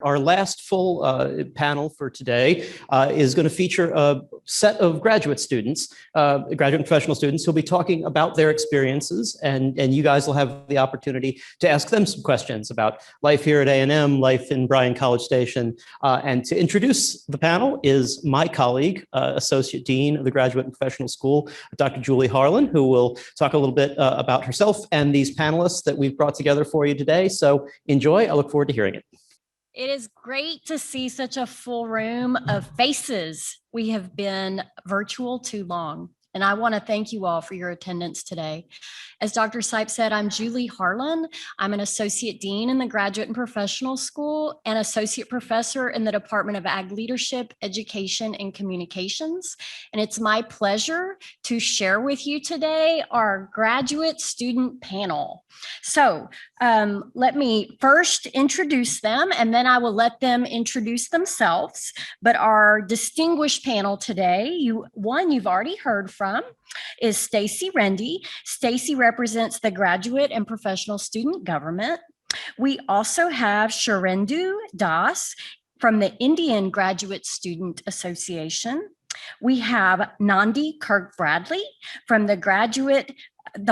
Our last full panel for today is going to feature a set of graduate students, graduate and professional students, who'll be talking about their experiences, and you guys will have the opportunity to ask them some questions about life here at A&M, life in Bryan College Station. And to introduce the panel is my colleague, Associate Dean of the Graduate and Professional School, Dr. Julie Harlan, who will talk a little bit about herself and these panelists that we've brought together for you today. So enjoy. I look forward to hearing it. It is great to see such a full room of faces. We have been virtual too long, and I want to thank you all for your attendance today. As Dr. Sipe said, I'm Julie Harlan. I'm an Associate Dean in the Graduate and Professional School and Associate Professor in the Department of Ag Leadership, Education, and Communications. And it's my pleasure to share with you today our graduate student panel. So let me first introduce them, and then I will let them introduce themselves. But our distinguished panel today, you've already heard from, is Stacy Rendy. Stacy represents the Graduate and Professional Student Government. We also have Sharendu Das from the Indian Graduate Student Association. We have Nandi Kirk Bradley from the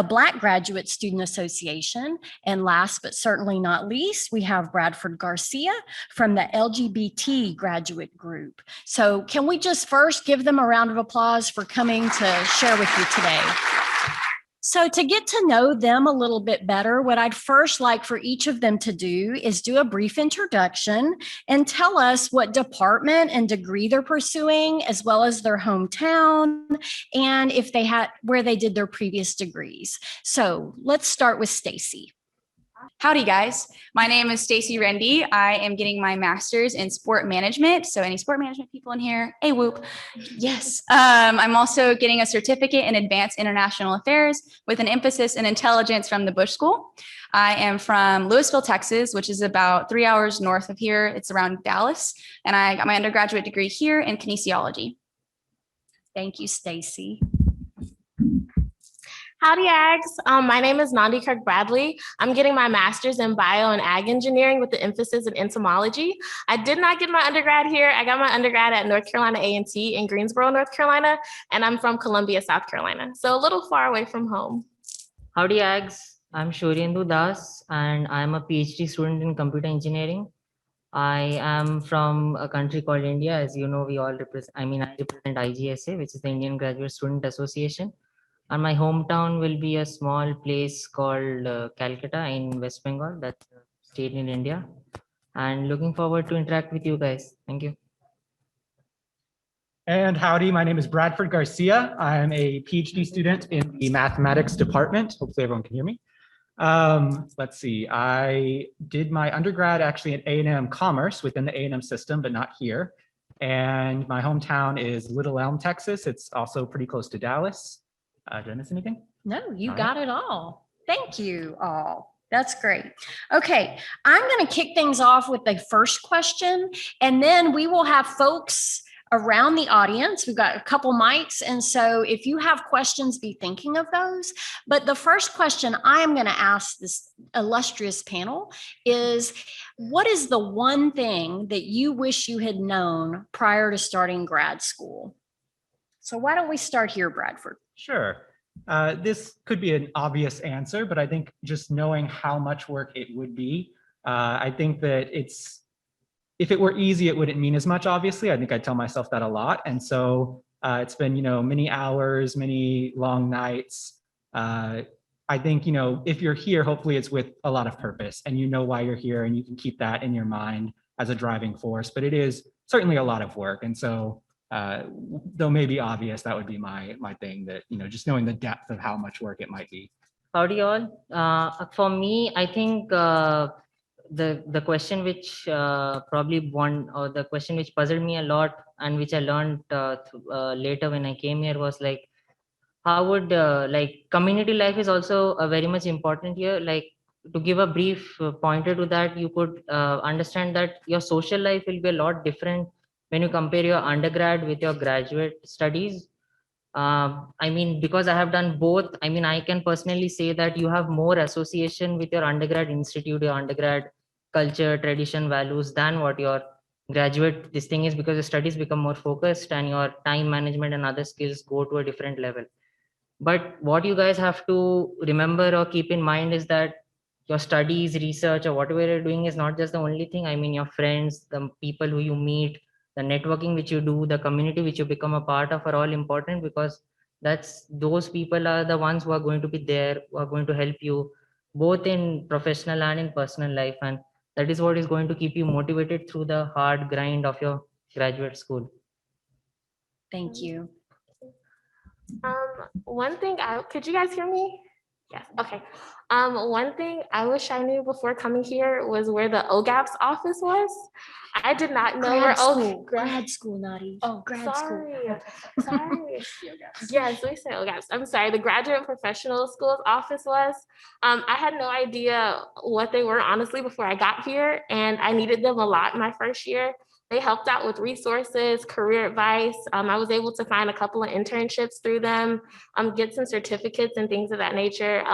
Black Graduate Student Association. And last but certainly not least, we have Bradford Garcia from the LGBT graduate group. So can we just first give them a round of applause for coming to share with you today? So to get to know them a little bit better, what I'd first like for each of them to do is do a brief introduction and tell us what department and degree they're pursuing, as well as their hometown, and if they had where they did their previous degrees. So let's start with Stacy. Howdy guys, my name is Stacy Rendy. I am getting my master's in sport management. So any sport management people in here, a whoop. Yes. I'm also getting a certificate in advanced international affairs with an emphasis in intelligence from the Bush School. I am from Louisville, Texas, which is about 3 hours north of here. It's around Dallas. And I got my undergraduate degree here in kinesiology. Thank you, Stacy. Howdy, Ags. My name is Nandi Kirk Bradley. I'm getting my master's in bio and ag engineering with the emphasis in entomology. I did not get my undergrad here. I got my undergrad at North Carolina A&T in Greensboro, North Carolina, and I'm from Columbia, South Carolina, so a little far away from home. Howdy, Ags. I'm Shorendu Das, and I'm a PhD student in computer engineering. I am from a country called India. As you know, I represent IGSA, which is the Indian Graduate Student Association. And my hometown will be a small place called Calcutta in West Bengal, that's a state in India. And looking forward to interact with you guys. Thank you. And howdy, my name is Bradford Garcia. I'm a PhD student in the mathematics department. Hopefully everyone can hear me. Let's see, I did my undergrad actually at A&M Commerce within the A&M system, but not here. And my hometown is Little Elm, Texas. It's also pretty close to Dallas. Did I miss anything? No, you got it all. Thank you all. That's great. Okay, I'm going to kick things off with the first question, and then we will have folks around the audience. We've got a couple mics, and so if you have questions, be thinking of those. But the first question I am going to ask this illustrious panel is, what is the one thing that you wish you had known prior to starting grad school? So why don't we start here, Bradford? Sure. This could be an obvious answer, but I think just knowing how much work it would be, I think that if it were easy, it wouldn't mean as much, obviously. I think I tell myself that a lot. And so it's been, many hours, many long nights. I think, if you're here, hopefully it's with a lot of purpose and you know why you're here and you can keep that in your mind as a driving force, but it is certainly a lot of work. And so though maybe obvious, that would be my thing, that just knowing the depth of how much work it might be. Howdy all. For me, I think the question which the question which puzzled me a lot and which I learned later when I came here was like, how would community life is also very much important here. Like, to give a brief pointer to that, you could understand that your social life will be a lot different when you compare your undergrad with your graduate studies. Because I have done both, I can personally say that you have more association with your undergrad institute, your undergrad culture, tradition, values than what your graduate this thing is, because the studies become more focused and your time management and other skills go to a different level. But what you guys have to remember or keep in mind is that your studies, research, or whatever you're doing is not just the only thing. I mean, your friends, the people who you meet, the networking which you do, the community which you become a part of are all important, because those people are the ones who are going to be there, who are going to help you both in professional and in personal life. And that is what is going to keep you motivated through the hard grind of your graduate school. Thank you. One thing could you guys hear me? Yes, okay. One thing I wish I knew before coming here was where the OGAP's office was. I did not know where Grad school, Nadi. Oh, grad school. Sorry. Yes, we say OGAP's. I'm sorry, the Graduate Professional School's office was. I had no idea what they were, honestly, before I got here, and I needed them a lot my first year. They helped out with resources, career advice. I was able to find a couple of internships through them, get some certificates and things of that nature,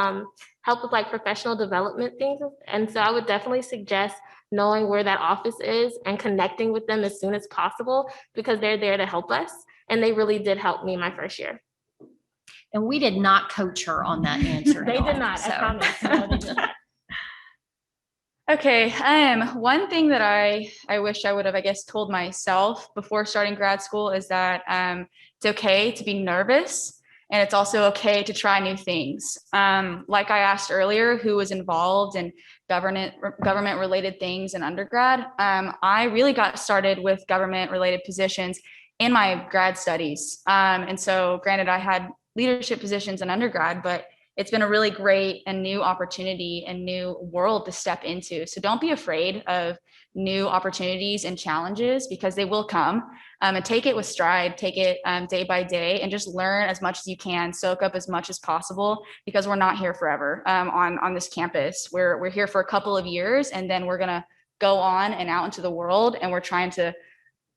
help with like professional development things. And so I would definitely suggest knowing where that office is and connecting with them as soon as possible, because they're there to help us. And they really did help me my first year. And we did not coach her on that answer. They at did all, not, so. I promise. No, they did not. Okay, one thing that I wish I would have, I guess, told myself before starting grad school is that it's okay to be nervous, and it's also okay to try new things. Like I asked earlier, who was involved in government related things in undergrad? I really got started with government related positions in my grad studies. And so granted, I had leadership positions in undergrad, but it's been a really great and new opportunity and new world to step into. So don't be afraid of new opportunities and challenges, because they will come, and take it with stride, take it day by day, and just learn as much as you can, soak up as much as possible, because we're not here forever on this campus. We're here for a couple of years, and then we're gonna go on and out into the world, and we're trying to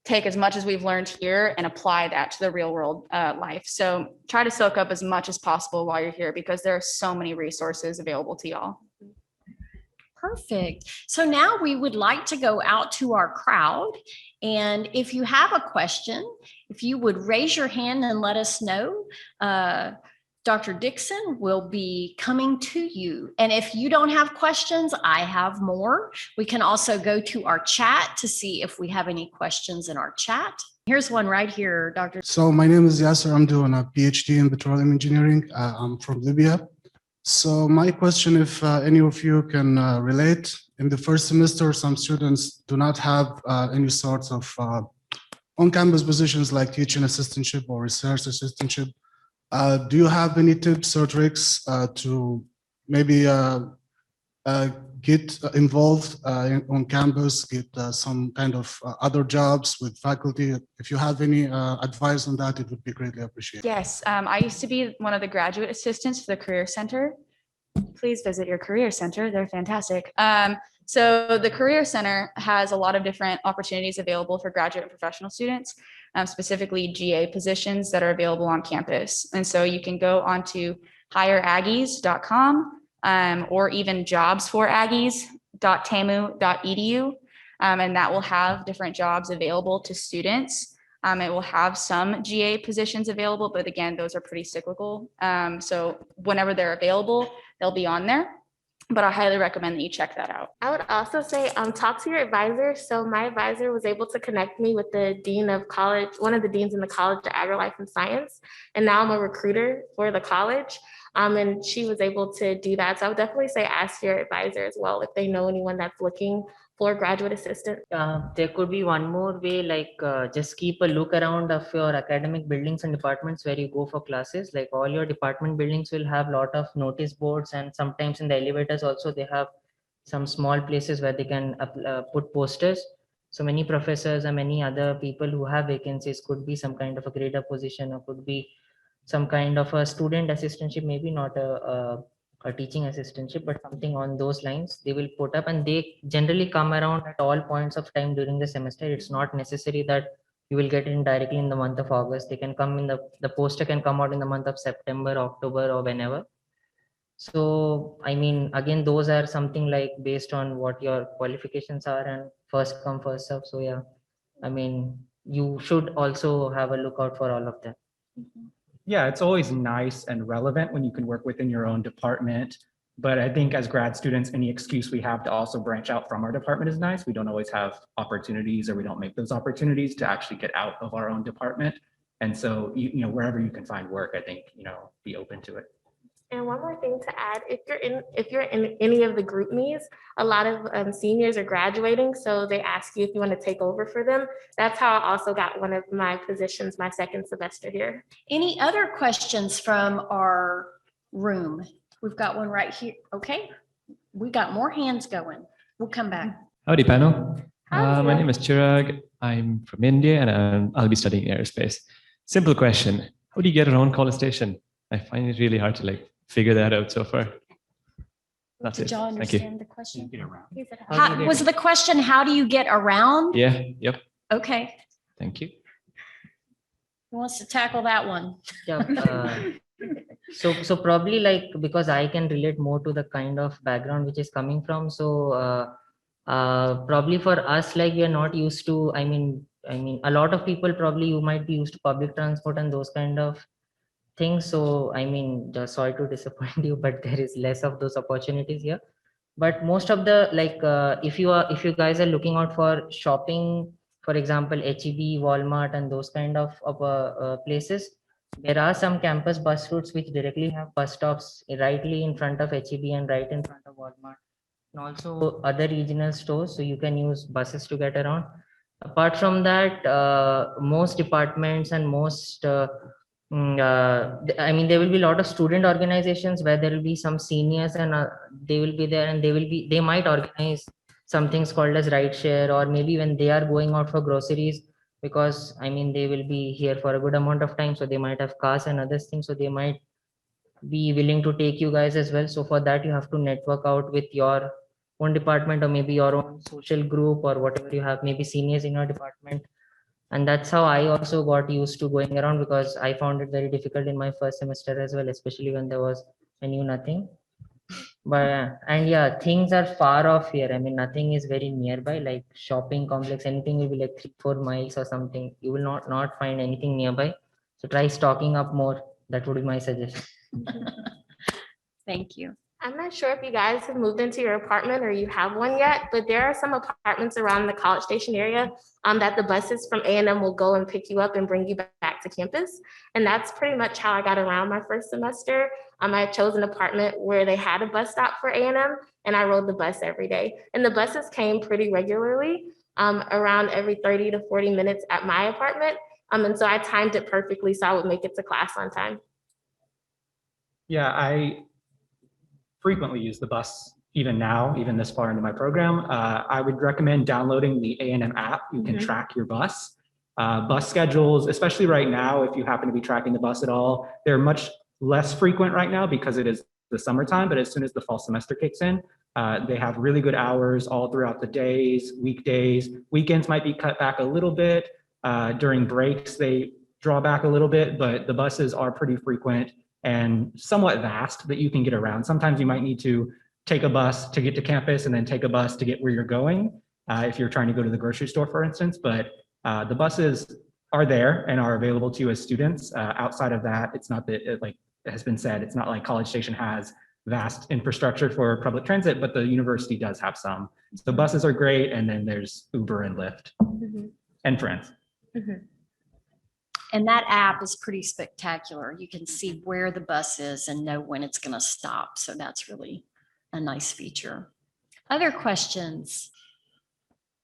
take as much as we've learned here and apply that to the real world life. So try to soak up as much as possible while you're here, because there are so many resources available to y'all. Perfect. So now we would like to go out to our crowd. And if you have a question, if you would raise your hand and let us know, Dr. Dixon will be coming to you. And if you don't have questions, I have more. We can also go to our chat to see if we have any questions in our chat. Here's one right here, Dr. So my name is Yasser. I'm doing a PhD in petroleum engineering. I'm from Libya. So my question, if any of you can relate, in the first semester, some students do not have any sorts of on-campus positions like teaching assistantship or research assistantship. Do you have any tips or tricks to maybe get involved on campus, get some kind of other jobs with faculty? If you have any advice on that, it would be greatly appreciated. Yes, I used to be one of the graduate assistants for the Career Center. Please visit your Career Center. They're fantastic. So the Career Center has a lot of different opportunities available for graduate and professional students, specifically GA positions that are available on campus. And so you can go onto hireaggies.com or even jobsforaggies.tamu.edu, and that will have different jobs available to students. It will have some GA positions available, but again, those are pretty cyclical. So whenever they're available, they'll be on there. But I highly recommend that you check that out. I would also say talk to your advisor. So my advisor was able to connect me with the dean of college, one of the deans in the College of Agri-Life and Science. And now I'm a recruiter for the college. And she was able to do that. So I would definitely say ask your advisor as well if they know anyone that's looking for graduate assistant. There could be one more way, like just keep a look around of your academic buildings and departments where you go for classes. Like all your department buildings will have a lot of notice boards, and sometimes in the elevators also they have some small places where they can put posters. So many professors and many other people who have vacancies, could be some kind of a grader position, or could be some kind of a student assistantship, maybe not a teaching assistantship, but something on those lines they will put up, and they generally come around at all points of time during the semester. It's not necessary that you will get in directly in the month of August. They can come in the poster can come out in the month of September, October, or whenever. So, I mean, again, those are something like based on what your qualifications are and first come, first serve. So yeah, I mean, you should also have a look out for all of that. Yeah, it's always nice and relevant when you can work within your own department. But I think as grad students, any excuse we have to also branch out from our department is nice. We don't always have opportunities, or we don't make those opportunities to actually get out of our own department. And so, wherever you can find work, I think, be open to it. And one more thing to add, if you're in any of the group me's, a lot of seniors are graduating, so they ask you if you want to take over for them. That's how I also got one of my positions my second semester here. Any other questions from our room? We've got one right here. Okay, we got more hands going. We'll come back. Howdy, panel. Hi, My Chirag. name is Chirag. I'm from India and I'll be studying aerospace. Simple question. How do you get around College Station? I find it really hard to figure that out so far. That's Did it. y'all Thank you. understand the question? Get around. He said, How do you Was get- the question, how do you get around? Yeah, yep. Okay, Thank you. who wants to tackle that one? Yeah. So probably because I can relate more to the kind of background which is coming from. So probably for us, we are not used to, I mean, a lot of people probably you might be used to public transport and those kind of things. So I mean, just sorry to disappoint you, but there is less of those opportunities here. But most of the if you guys are looking out for shopping, for example, HEB, Walmart, and those kind of places, there are some campus bus routes which directly have bus stops rightly in front of HEB and right in front of Walmart, and also other regional stores. So you can use buses to get around. Apart from that, most departments and most I mean, there will be a lot of student organizations where there will be some seniors and they will be there, and they might organize some things called as ride share, or maybe when they are going out for groceries, because I mean, they will be here for a good amount of time. So they might have cars and other things. So they might be willing to take you guys as well. So for that, you have to network out with your own department, or maybe your own social group, or whatever you have, maybe seniors in your department. And that's how I also got used to going around, because I found it very difficult in my first semester as well, especially when I knew nothing. But and yeah, things are far off here. I mean, nothing is very nearby, like shopping complex, anything will be like 3-4 miles or something. You will not find anything nearby. So try stocking up more. That would be my suggestion. Thank you. I'm not sure if you guys have moved into your apartment or you have one yet, but there are some apartments around the College Station area that the buses from A&M will go and pick you up and bring you back to campus. And that's pretty much how I got around my first semester. I chose an apartment where they had a bus stop for A&M, and I rode the bus every day. And the buses came pretty regularly, around every 30 to 40 minutes at my apartment. And so I timed it perfectly so I would make it to class on time. Yeah, I frequently use the bus even now, even this far into my program. I would recommend downloading the A&M app. You can track your bus. Bus schedules, especially right now, if you happen to be tracking the bus at all, they're much less frequent right now because it is the summertime, but as soon as the fall semester kicks in, they have really good hours all throughout the days, weekdays. Weekends might be cut back a little bit. During breaks, they draw back a little bit, but the buses are pretty frequent and somewhat vast that you can get around. Sometimes you might need to take a bus to get to campus and then take a bus to get where you're going, if you're trying to go to the grocery store, for instance. But the buses are there and are available to you as students. Outside of that, it's not that, like it has been said, it's not like College Station has vast infrastructure for public transit, but the university does have some. So buses are great, and then there's Uber and Lyft and Friends. And that app is pretty spectacular. You can see where the bus is and know when it's going to stop. So that's really a nice feature. Other questions?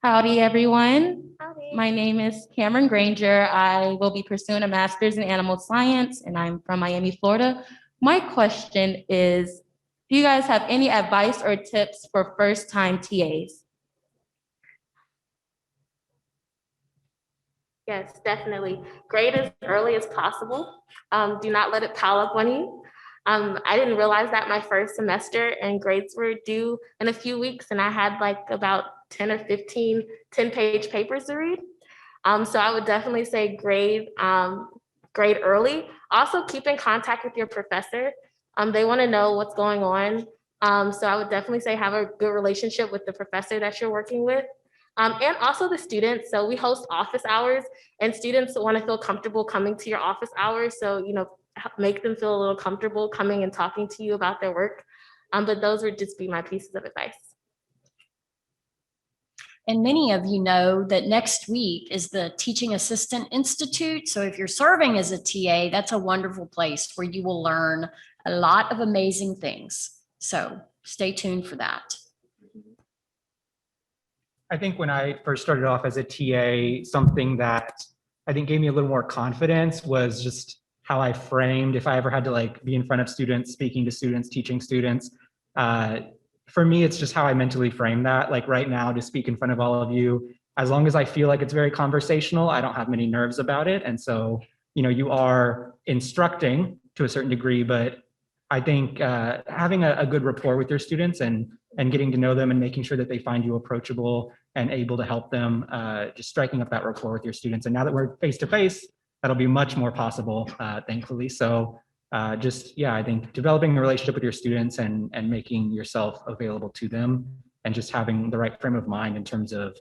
Howdy, everyone. Howdy. My name is Cameron Granger. I will be pursuing a master's in animal science, and I'm from Miami, Florida. My question is, do you guys have any advice or tips for first-time TAs? Yes, definitely. Grade as early as possible. Do not let it pile up on you. I didn't realize that my first semester and grades were due in a few weeks, and I had like about 10 or 15 10-page papers to read. So I would definitely say grade early. Also keep in contact with your professor. They want to know what's going on. So I would definitely say have a good relationship with the professor that you're working with. And also the students. So we host office hours, and students want to feel comfortable coming to your office hours. So, make them feel a little comfortable coming and talking to you about their work. But those would just be my pieces of advice. And many of you know that next week is the Teaching Assistant Institute. So if you're serving as a TA, that's a wonderful place where you will learn a lot of amazing things. So stay tuned for that. I think when I first started off as a TA, something that I think gave me a little more confidence was just how I framed, if I ever had to be in front of students, speaking to students, teaching students. For me, it's just how I mentally frame that. Like right now, to speak in front of all of you, as long as I feel like it's very conversational, I don't have many nerves about it. And so, you are instructing to a certain degree, but I think having a good rapport with your students and getting to know them and making sure that they find you approachable and able to help them, just striking up that rapport with your students. And now that we're face to face, that'll be much more possible, thankfully. So I think developing a relationship with your students and making yourself available to them, and just having the right frame of mind in terms of,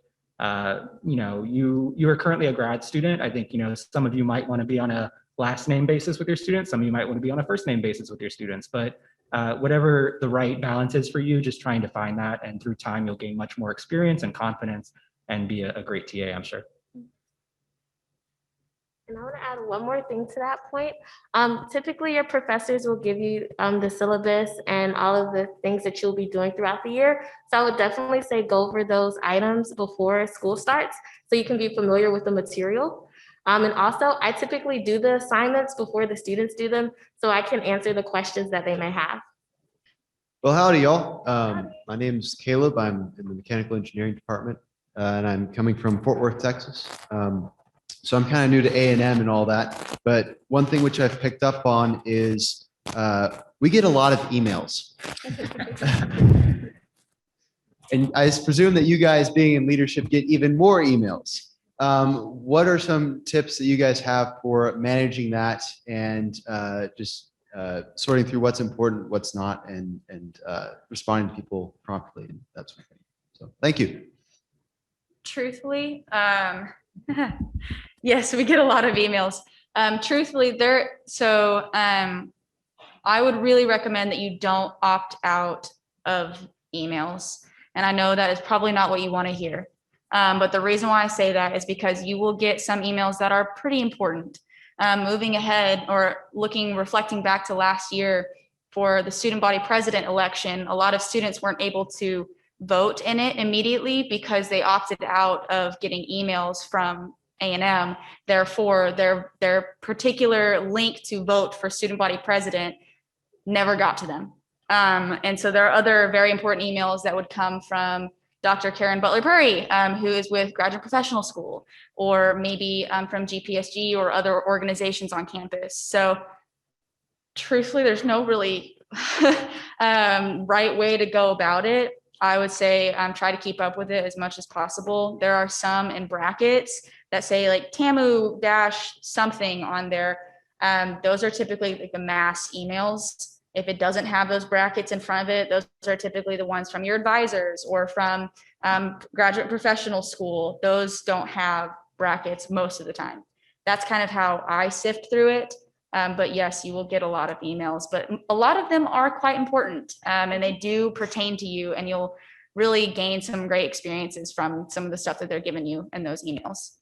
you are currently a grad student. I think, some of you might want to be on a last name basis with your students. Some of you might want to be on a first name basis with your students, but whatever the right balance is for you, just trying to find that. And through time, you'll gain much more experience and confidence and be a great TA, I'm sure. And I want to add one more thing to that point. Typically, your professors will give you the syllabus and all of the things that you'll be doing throughout the year. So I would definitely say go over those items before school starts so you can be familiar with the material. And also, I typically do the assignments before the students do them so I can answer the questions that they may have. Well, howdy, y'all. My name is Caleb. I'm in the mechanical engineering department, and I'm coming from Fort Worth, Texas. So I'm kind of new to A&M and all that. But one thing which I've picked up on is we get a lot of emails. And I presume that you guys being in leadership get even more emails. What are some tips that you guys have for managing that and just sorting through what's important, what's not, and responding to people promptly and that sort of thing? So thank you. Truthfully, yes, we get a lot of emails. Truthfully, I would really recommend that you don't opt out of emails. And I know that is probably not what you want to hear. But the reason why I say that is because you will get some emails that are pretty important. Moving ahead or reflecting back to last year for the student body president election, a lot of students weren't able to vote in it immediately because they opted out of getting emails from A&M. Therefore, their particular link to vote for student body president never got to them. And so there are other very important emails that would come from Dr. Karen Butler-Purry, who is with Graduate Professional School, or maybe from GPSG or other organizations on campus. So truthfully, there's no really right way to go about it. I would say try to keep up with it as much as possible. There are some in brackets that say like TAMU dash something on there. Those are typically like the mass emails. If it doesn't have those brackets in front of it, those are typically the ones from your advisors or from Graduate Professional School. Those don't have brackets most of the time. That's kind of how I sift through it. But yes, you will get a lot of emails, but a lot of them are quite important and they do pertain to you, and you'll really gain some great experiences from some of the stuff that they're giving you in those emails.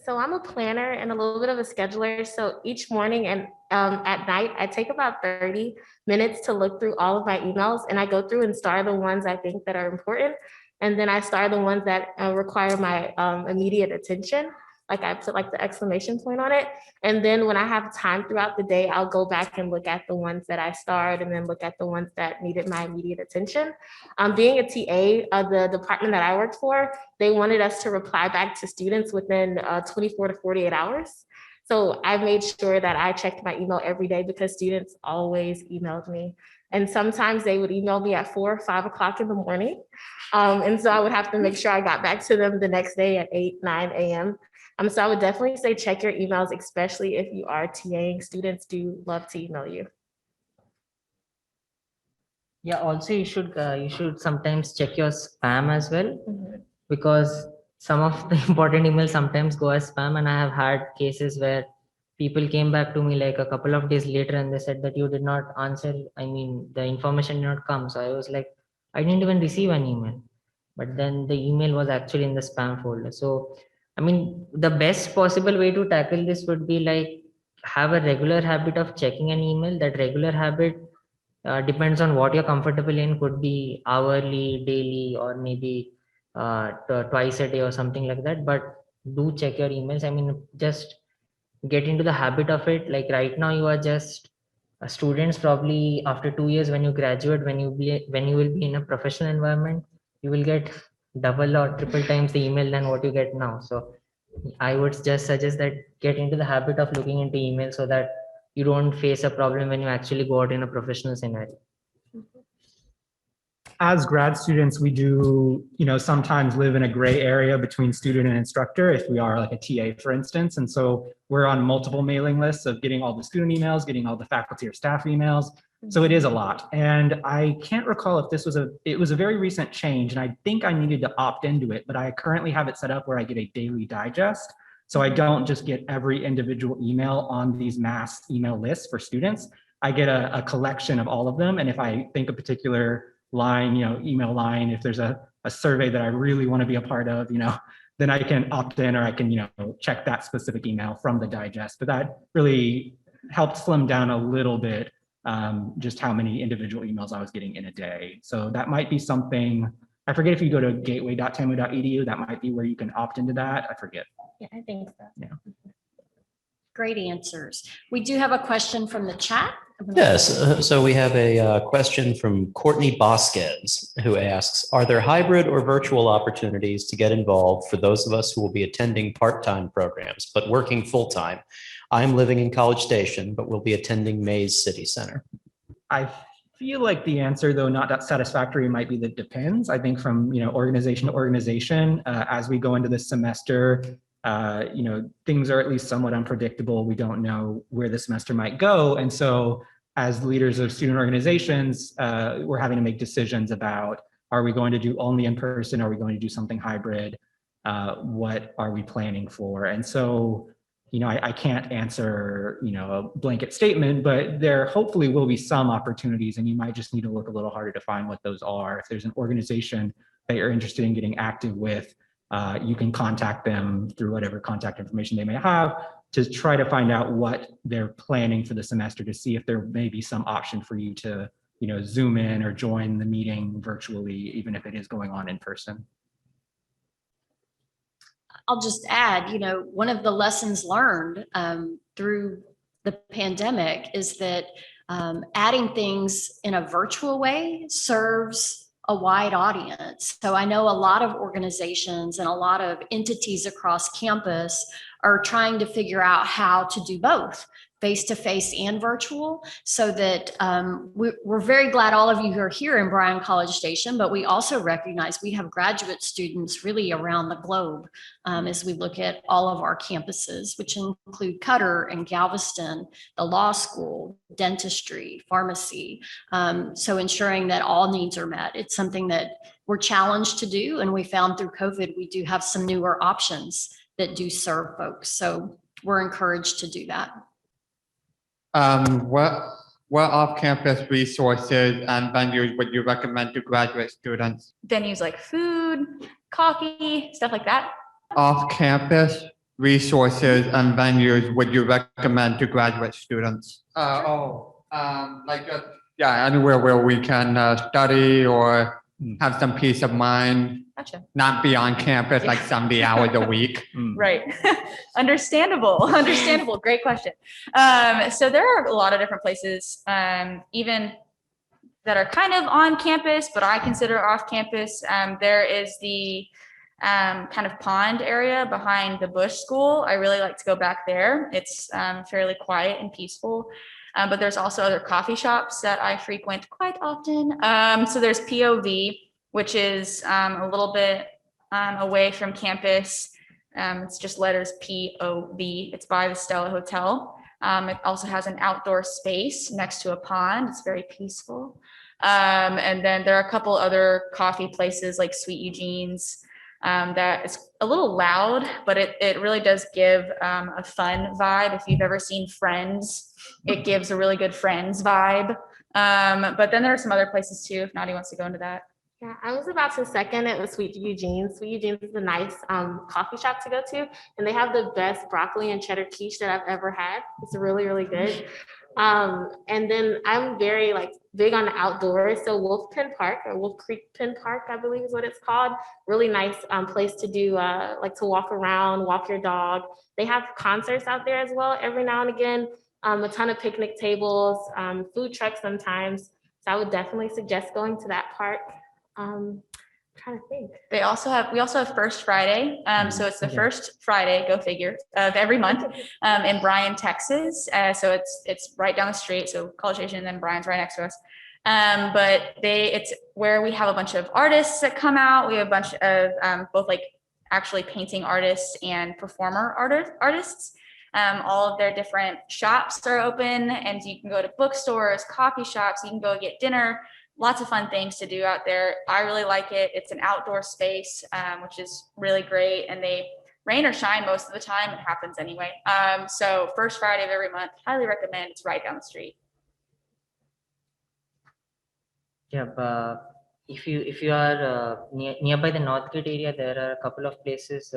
So I'm a planner and a little bit of a scheduler. So each morning and at night, I take about 30 minutes to look through all of my emails, and I go through and star the ones I think that are important. And then I star the ones that require my immediate attention. Like I put like the exclamation point on it. And then when I have time throughout the day, I'll go back and look at the ones that I starred and then look at the ones that needed my immediate attention. Being a TA, the department that I worked for, they wanted us to reply back to students within 24 to 48 hours. So I made sure that I checked my email every day because students always emailed me. And sometimes they would email me at 4 or 5 o'clock in the morning. And so I would have to make sure I got back to them the next day at 8, 9 a.m. So I would definitely say check your emails, especially if you are TAing. Students do love to email you. Yeah, also you should sometimes check your spam as well, because some of the important emails sometimes go as spam, and I have had cases where people came back to me like a couple of days later and they said that you did not answer. I mean, the information did not come. So I was like, I didn't even receive an email, but then the email was actually in the spam folder. So, I mean, the best possible way to tackle this would be like have a regular habit of checking an email. That regular habit depends on what you're comfortable in, could be hourly, daily, or maybe twice a day or something like that. But do check your emails. I mean, just get into the habit of it. Like right now you are just students. Probably after 2 years when you graduate, when you will be in a professional environment, you will get double or triple times the email than what you get now. So I would just suggest that get into the habit of looking into email so that you don't face a problem when you actually go out in a professional scenario. As grad students, we do, sometimes live in a gray area between student and instructor if we are like a TA, for instance. And so we're on multiple mailing lists of getting all the student emails, getting all the faculty or staff emails. So it is a lot. And I can't recall if it was a very recent change, and I think I needed to opt into it, but I currently have it set up where I get a daily digest. So I don't just get every individual email on these mass email lists for students. I get a collection of all of them. And if I think a particular line, email line, if there's a survey that I really want to be a part of, then I can opt in, or I can, check that specific email from the digest. But that really helped slim down a little bit just how many individual emails I was getting in a day. So that might be something, I forget if you go to gateway.tamu.edu, that might be where you can opt into that. I forget. Yeah, I think so. Yeah. Great answers. We do have a question from the chat. Yes, so we have a question from Courtney Bosquez, who asks, are there hybrid or virtual opportunities to get involved for those of us who will be attending part-time programs but working full-time? I'm living in College Station, but will be attending Mays City Center. I feel like the answer, though not that satisfactory, might be that depends. I think from organization to organization, as we go into this semester, things are at least somewhat unpredictable. We don't know where the semester might go. And so as leaders of student organizations, we're having to make decisions about, are we going to do only in person? Are we going to do something hybrid? What are we planning for? And so, I can't answer, a blanket statement, but there hopefully will be some opportunities, and you might just need to look a little harder to find what those are. If there's an organization that you're interested in getting active with, you can contact them through whatever contact information they may have to try to find out what they're planning for the semester, to see if there may be some option for you to, Zoom in or join the meeting virtually, even if it is going on in person. I'll just add, one of the lessons learned through the pandemic is that adding things in a virtual way serves a wide audience. So I know a lot of organizations and a lot of entities across campus are trying to figure out how to do both, face-to-face and virtual, so that we're very glad all of you are here in Bryan College Station, but we also recognize we have graduate students really around the globe as we look at all of our campuses, which include Cutter and Galveston, the law school, dentistry, pharmacy. So ensuring that all needs are met. It's something that we're challenged to do, and we found through COVID, we do have some newer options that do serve folks. So we're encouraged to do that. What off-campus resources and venues would you recommend to graduate students? Venues like food, coffee, stuff like that. Off-campus resources and venues would you recommend to graduate students? Anywhere where we can study or have some peace of mind. Gotcha. Not be on campus like 70 hours a week. Right. Understandable. Great question. So there are a lot of different places, even that are kind of on campus, but I consider off campus. There is the kind of pond area behind the Bush School. I really like to go back there. It's fairly quiet and peaceful. But there's also other coffee shops that I frequent quite often. So there's POV, which is a little bit away from campus. It's just letters POV. It's by the Stella Hotel. It also has an outdoor space next to a pond. It's very peaceful. And then there are a couple other coffee places like Sweet Eugene's that is a little loud, but it really does give a fun vibe. If you've ever seen Friends, it gives a really good Friends vibe. But then there are some other places too, if Nadia wants to go into that. Yeah, I was about to second it with Sweet Eugene's. Sweet Eugene's is a nice coffee shop to go to, and they have the best broccoli and cheddar quiche that I've ever had. It's really, really good. And then I'm very big on the outdoors. So Wolf Pen Park, or Wolf Creek Pen Park, I believe is what it's called. Really nice place to do, to walk around, walk your dog. They have concerts out there as well every now and again. A ton of picnic tables, food trucks sometimes. So I would definitely suggest going to that park. I'm trying to think. We also have First Friday. So it's the first Friday, go figure, of every month in Bryan, Texas. So it's right down the street. So College Station and then Bryan's right next to us. But it's where we have a bunch of artists that come out. We have a bunch of both actually painting artists and performer artists. All of their different shops are open, and you can go to bookstores, coffee shops, you can go get dinner. Lots of fun things to do out there. I really like it. It's an outdoor space, which is really great. And they rain or shine most of the time. It happens anyway. So first Friday of every month, highly recommend. It's right down the street. Yeah, if you are nearby the Northgate area, there are a couple of places.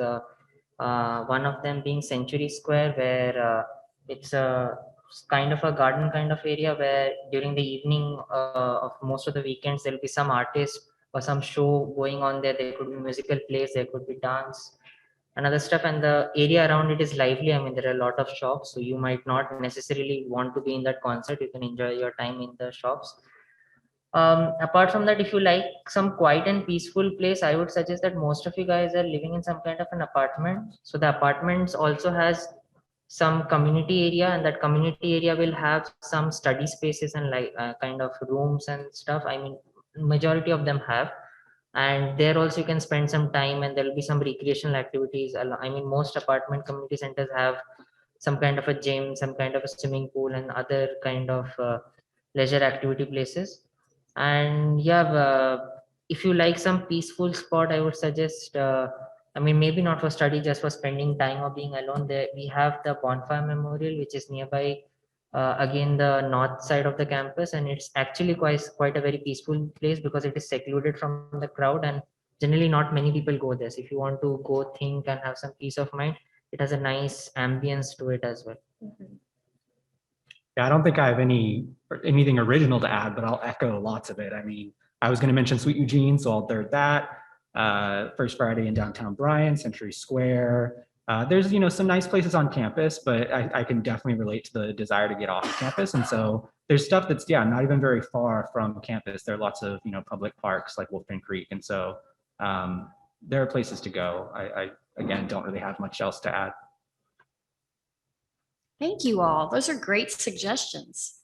One of them being Century Square, where it's a kind of a garden kind of area where during the evening of most of the weekends there'll be some artist or some show going on there. There could be musical plays, there could be dance and other stuff, and the area around it is lively. I mean, there are a lot of shops, so you might not necessarily want to be in that concert. You can enjoy your time in the shops. Apart from that, if you like some quiet and peaceful place, I would suggest that most of you guys are living in some kind of an apartment. So the apartments also has some community area, and that community area will have some study spaces and kind of rooms and stuff. I mean, majority of them have, and there also you can spend some time, and there will be some recreational activities. I mean, most apartment community centers have some kind of a gym, some kind of a swimming pool, and other kind of leisure activity places. And yeah, if you like some peaceful spot, I would suggest I mean, maybe not for study, just for spending time or being alone. There we have the Bonfire Memorial, which is nearby, again, the north side of the campus, and it's actually quite a very peaceful place because it is secluded from the crowd, and generally not many people go there. So if you want to go think and have some peace of mind, it has a nice ambience to it as well. Mm-hmm. Yeah, I don't think I have anything original to add, but I'll echo lots of it. I mean, I was going to mention Sweet Eugene, so I'll third that. First Friday in downtown Bryan, Century Square. There's some nice places on campus, but I can definitely relate to the desire to get off campus. And so there's stuff that's not even very far from campus. There are lots of public parks like Wolf Pen Creek, and so there are places to go. I again don't really have much else to add. Thank you all. Those are great suggestions.